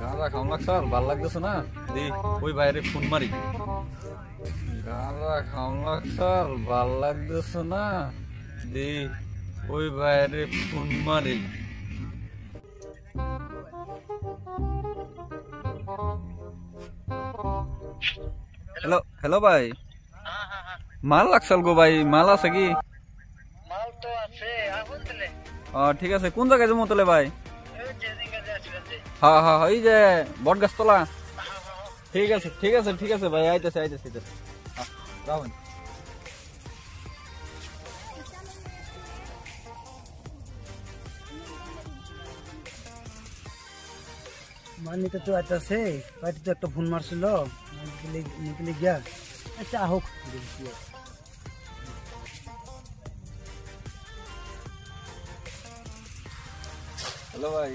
গাঁজা খাওয়া লাগছে ভাল লাগতেছে না দি ওই বাইরে ফোন মারি গাঁজা খাওয়া লাগছে ভাল লাগতেছে না দি ওই বাইরে ফোন মারি हेलो हेलो भाई माल লাগছাল গো ভাই মাল আছে কি মাল তো আছে আগুন দিলে ঠিক আছে কোন জায়গায় যাবো তাহলে ভাই এই যে দিকে যাচ্ছিলেন যে হ্যাঁ হ্যাঁ এই যে বট গাছতলা ঠিক আছে ঠিক আছে ঠিক আছে ভাই আইতেছে আইতেছে যাও মানিতে তো আছে বাড়িতে তো একটা ফোন মারছিল নিকলে গিয়া আচ্ছা হোক हेलो भाई